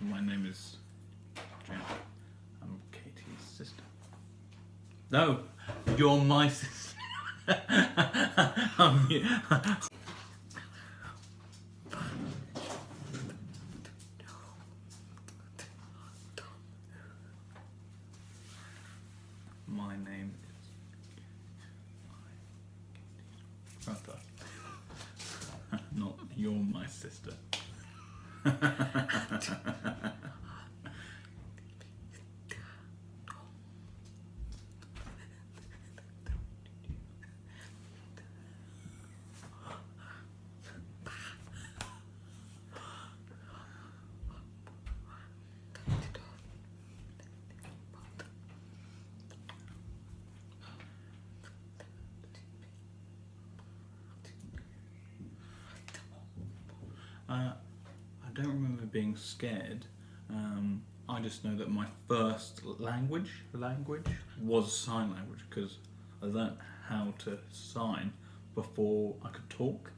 my name is Jen. I'm Katie's sister. No, you're my sister. My name is brother. Not you're my sister. I don't remember being scared. I just know that my first language was sign language because I learnt how to sign before I could talk.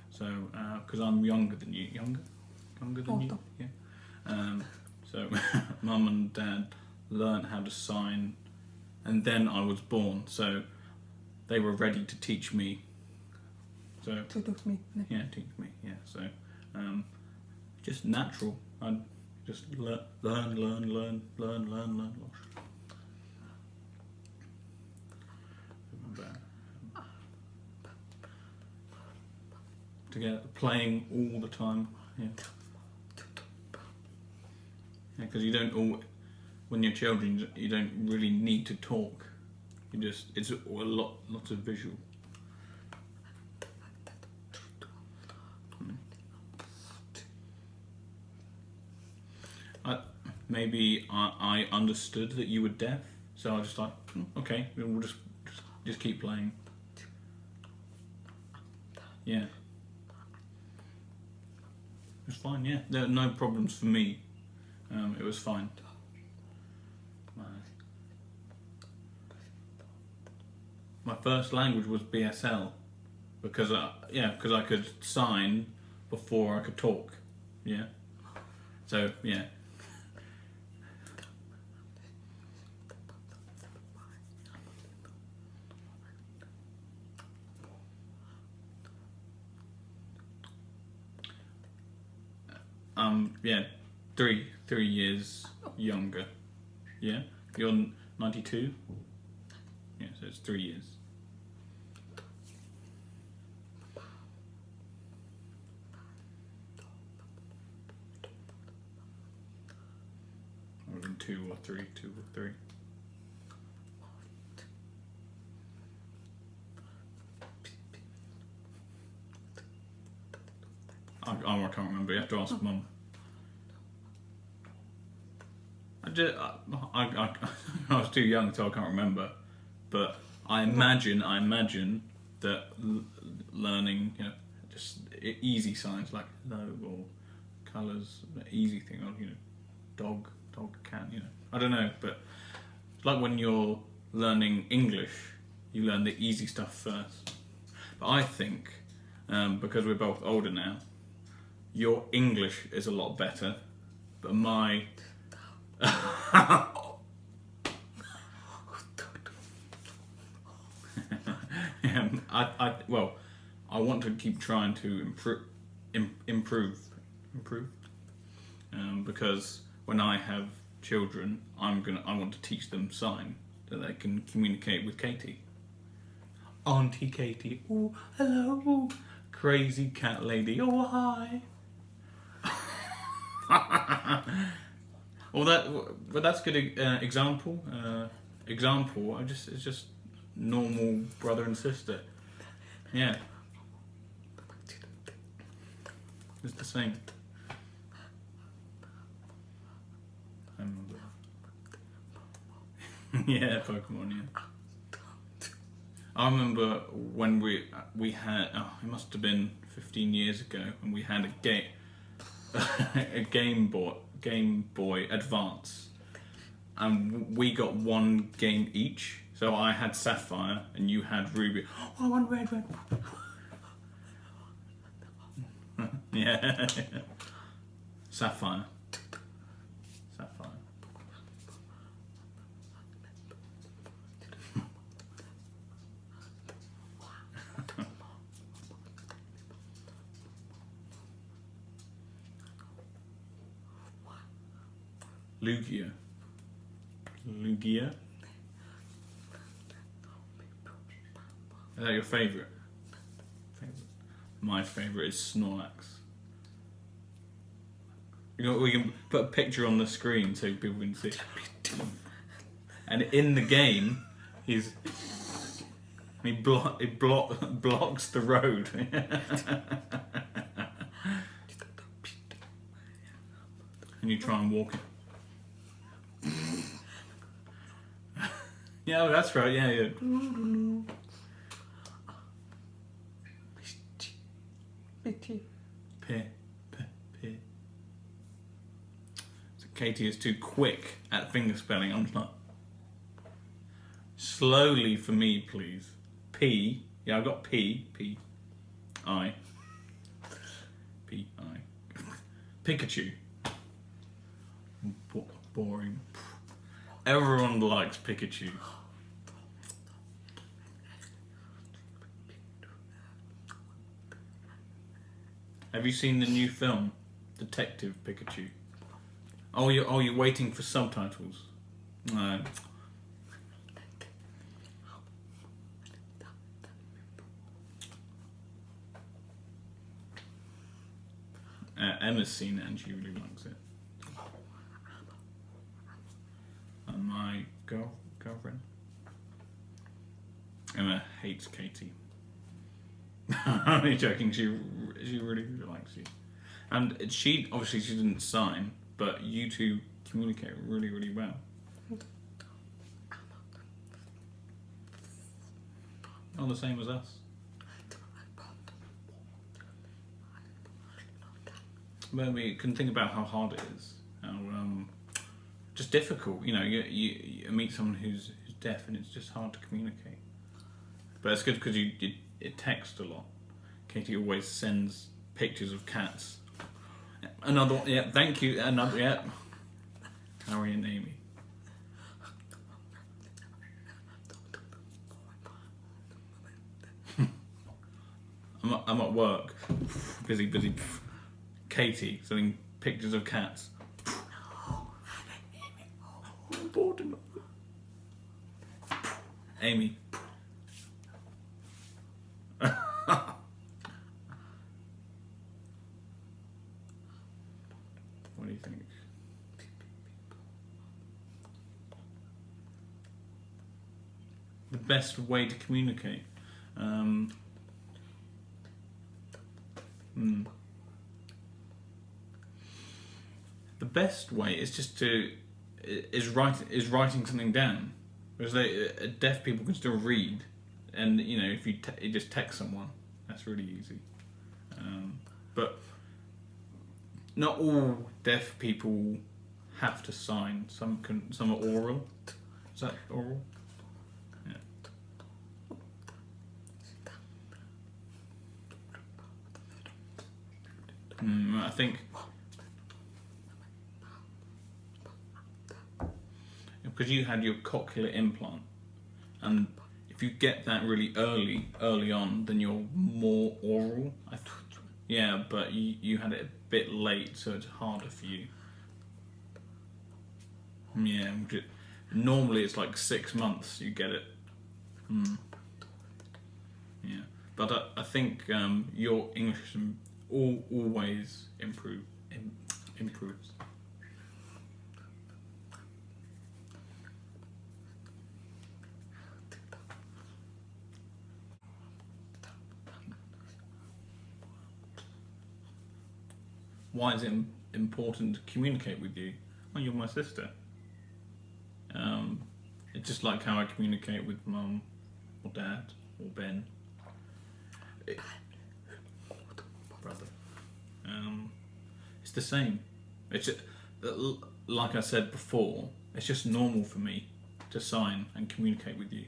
So, because I'm younger than you, younger than you, yeah. So, Mum and Dad learnt how to sign, and then I was born. So, they were ready to teach me. So to teach me. Yeah, teach me. Yeah. So, just natural. I just learn. Together, playing all the time. Yeah. Yeah, because you don't all. When you're children, you don't really need to talk. You just it's a lots of visual. Maybe I understood that you were deaf, so I was just like, okay, we'll just keep playing. Yeah. It was fine, yeah. There were no problems for me. It was fine. My first language was BSL because I could sign before I could talk. Yeah. So yeah. Yeah, 3 years younger. Yeah, you're 92. Yeah, so it's 3 years. Or 2 or 3. I can't remember. You have to ask Mum. I was too young, so I can't remember. But I imagine that learning, just easy signs like hello or colours, easy thing, or dog, cat, I don't know. But it's like when you're learning English, you learn the easy stuff first. But I think because we're both older now, your English is a lot better, but my I want to keep trying to improve, because when I have children, I want to teach them sign so they can communicate with Katie. Auntie Katie, oh hello, crazy cat lady, oh hi. Well, that's a good example. It's just normal brother and sister. Yeah, it's the same. I remember. Yeah, Pokemon. Yeah. I remember when we had. Oh, it must have been 15 years ago when we had a Game Boy Advance, and we got one game each. So I had Sapphire and you had Ruby. Oh, I want red. Yeah. Sapphire. Lugia. Lugia? Is that your favourite? My favourite is Snorlax. We can put a picture on the screen so people can see. And in the game, he blocks the road. And you try and walk it. Yeah, that's right. Yeah. P. So Katie is too quick at finger spelling. I'm just like, slowly for me, please. P. Yeah, I got P. I. Pikachu. Boring. Everyone likes Pikachu. Have you seen the new film, Detective Pikachu? Oh, you're waiting for subtitles. No. Emma's seen it and she really likes it. And my girlfriend. Emma hates Katie. I'm only joking. She really likes you, and she didn't sign, but you two communicate really well. Not the same as us. But we can think about how hard it is, how just difficult. You know, you meet someone who's deaf, and it's just hard to communicate. But it's good because you text a lot. Katie always sends pictures of cats. Another one, yeah, thank you. Another, yeah. Harry and Amy. I'm at work, busy. Katie sending pictures of cats. I'm bored enough. Amy. What do you think? The best way to communicate. The best way is just writing something down, because deaf people can still read, and you know if you just text someone, that's really easy. But not all deaf people have to sign. Some are oral. Is that oral? Yeah. I think because you had your cochlear implant, and if you get that really early on, then you're more oral. Yeah, but you had it a bit late, so it's harder for you. Yeah, normally it's like 6 months you get it. Yeah, but I think your English always improves. Why is it important to communicate with you? Well, you're my sister. It's just like how I communicate with Mum or Dad or Ben. Brother. It's the same. It's just, like I said before, it's just normal for me to sign and communicate with you.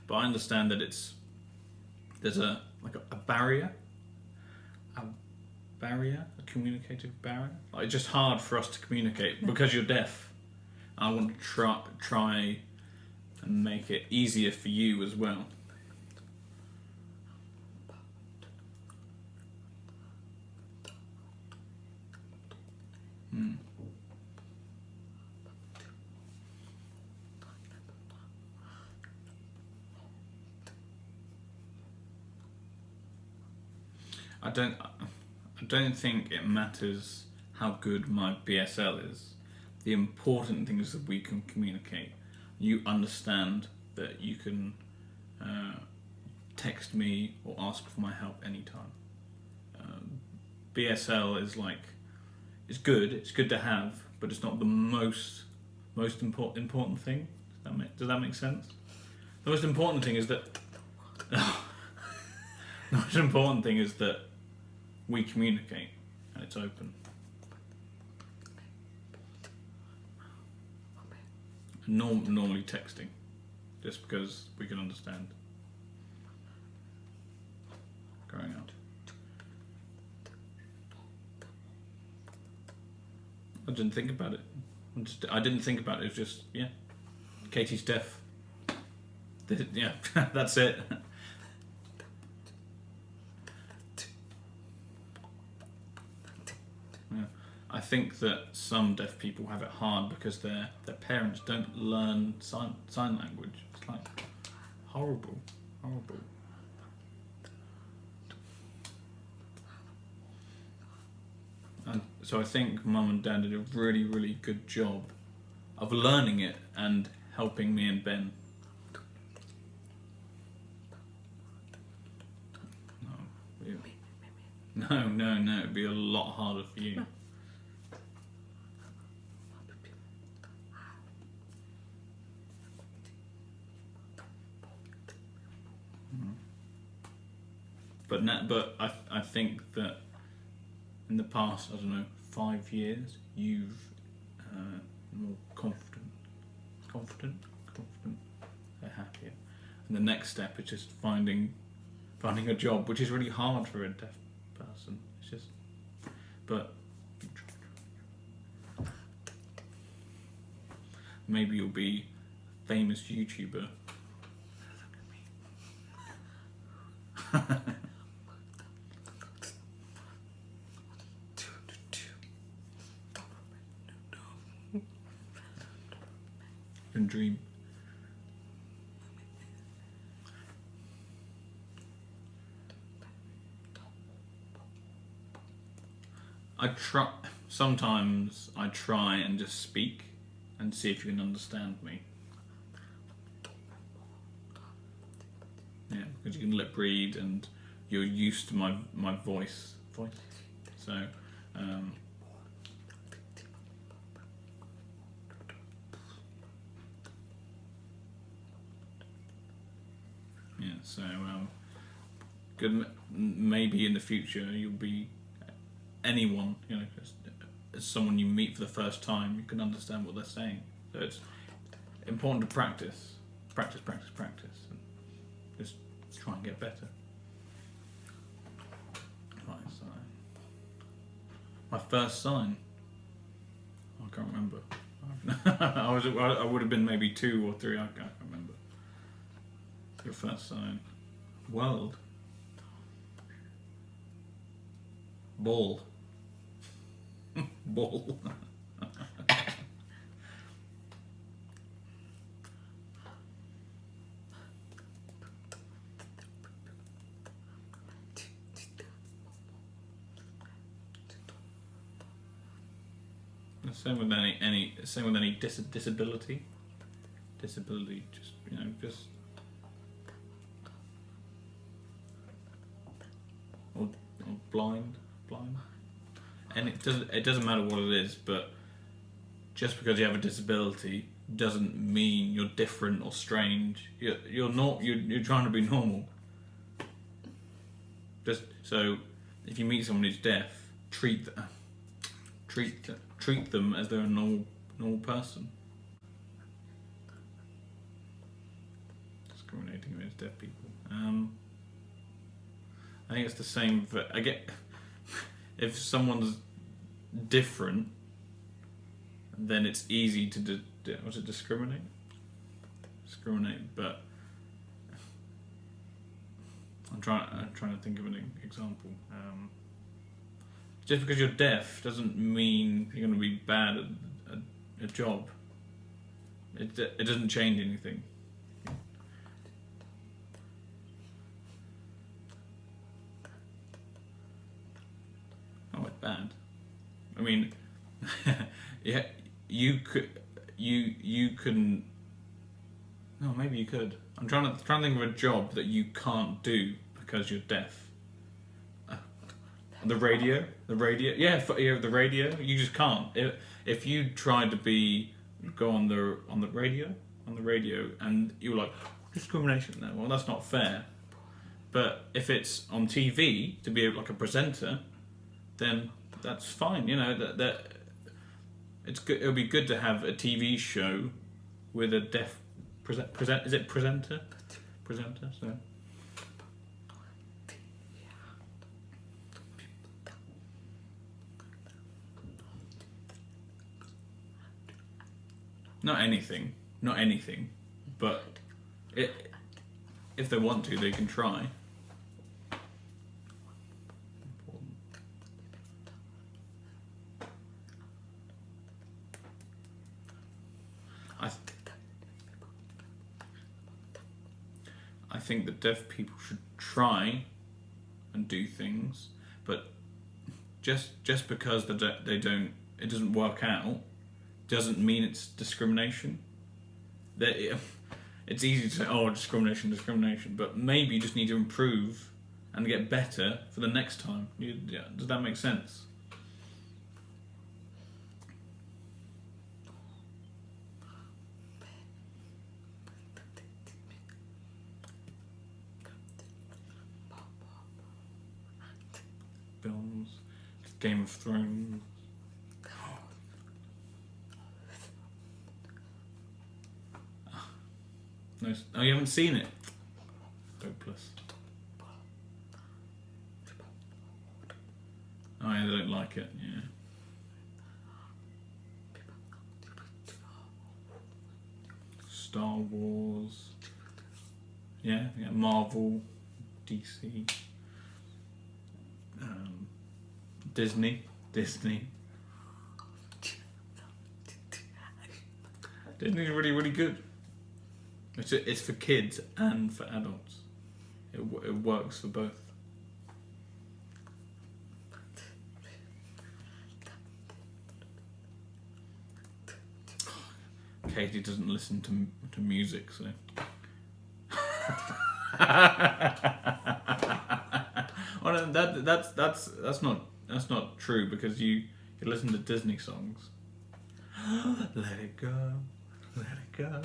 But I understand that there's a barrier. A communicative barrier. Like, it's just hard for us to communicate because you're deaf. I want to try and make it easier for you as well. I don't think it matters how good my BSL is. The important thing is that we can communicate. You understand that you can text me or ask for my help anytime. BSL is like, it's good. It's good to have, but it's not the most important thing. Does that make sense? The most important thing is that the most important thing is that we communicate and it's open. Normally texting, just because we can understand. Growing up. I didn't think about it. I didn't think about it. It was just, yeah. Katie's deaf. Yeah, that's it. Yeah. I think that some deaf people have it hard because their parents don't learn sign language. It's like horrible. And so I think Mum and Dad did a really, really good job of learning it and helping me and Ben. No, it'd be a lot harder for you. But I think that in the past, I don't know, 5 years, you've more confident, happier. And the next step is just finding a job, which is really hard for a deaf person. It's just, but maybe you'll be a famous YouTuber. And dream. Sometimes I try and just speak and see if you can understand me. Yeah, because you can lip read and you're used to my voice. So, yeah, so good. Maybe in the future you'll be anyone, as someone you meet for the first time, you can understand what they're saying. So it's important to practice, and just try and get better. Right, so my first sign, I can't remember. I would have been maybe 2 or 3. I can't remember. Your first sign, world, ball. Ball. Same with any disability. Disability, just or blind. And it doesn't matter what it is, but just because you have a disability doesn't mean you're different or strange. You're trying to be normal. Just so if you meet someone who's deaf, treat them as they're a normal person. Discriminating against deaf people. I think it's the same for if someone's different, then it's easy to discriminate. But I'm trying to think of an example. Just because you're deaf doesn't mean you're going to be bad at a job. It doesn't change anything. mean, yeah, you could, you couldn't. No, maybe you could. I'm trying to think of a job that you can't do because you're deaf. The radio, yeah, the radio. You just can't. If you tried to go on the radio, and you were like discrimination. No, well, that's not fair. But if it's on TV to be like a presenter, then that's fine. You know that it's good. It'll be good to have a TV show with a deaf present. Is it presenter? Presenter. So. Not anything, but if they want to, they can try. I think that deaf people should try and do things, but just because they don't, it doesn't work out, doesn't mean it's discrimination. It's easy to say, oh, discrimination, but maybe you just need to improve and get better for the next time. Does that make sense? Films, Game of Thrones. No, oh, you haven't seen it? Hopeless. Oh yeah, they don't like it, yeah. Star Wars. Yeah, Marvel, DC. Disney. Disney's really, really good. It's for kids and for adults. It works for both. Katie doesn't listen to music, so. Oh no, that's not true, because you listen to Disney songs. Let it go, let it go.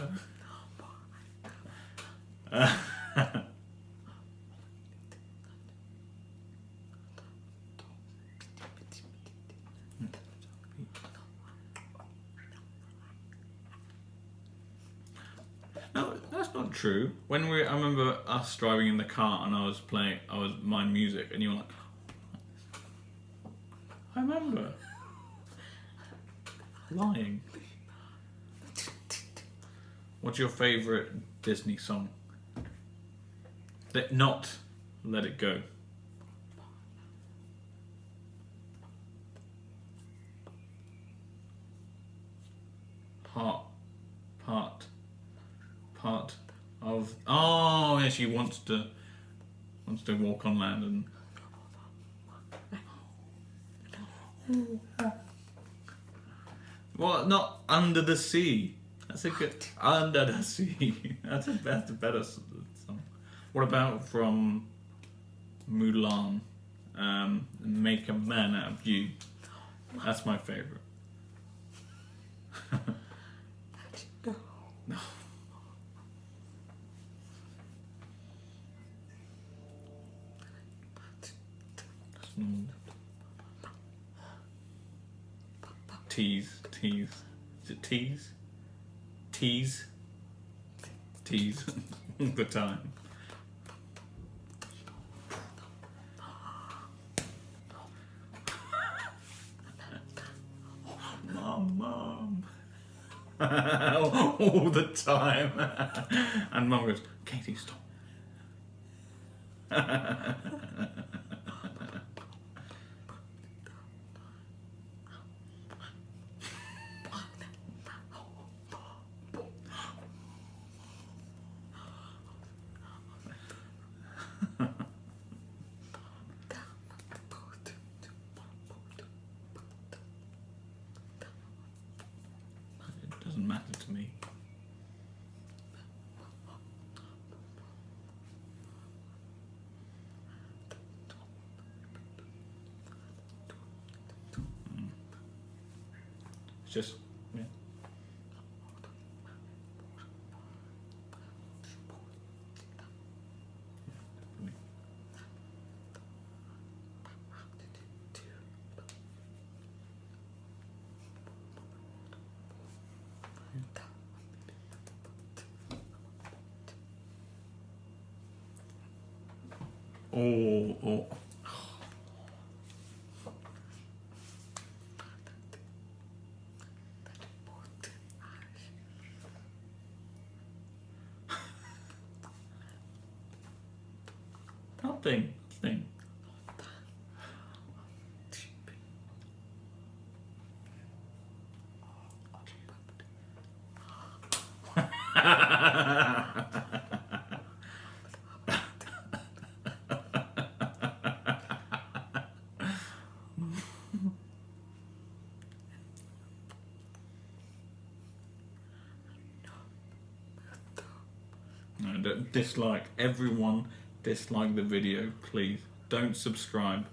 No, that's not true. I remember us driving in the car and I was my music, and you were like, I remember. Lying. What's your favourite Disney song? Not Let It Go. Part of. Oh, yeah, she wants to walk on land and. Well, not Under the Sea. That's a good. Under the Sea. That's a better song. What about from Mulan? Make a Man Out of You. That's my favourite. No. Tease. Is it tease? Tease all the time. Mom. All the time. And Mum goes, Katie, stop. just yeah. Oh. Nothing. No, dislike. Everyone dislike the video, please. Don't subscribe.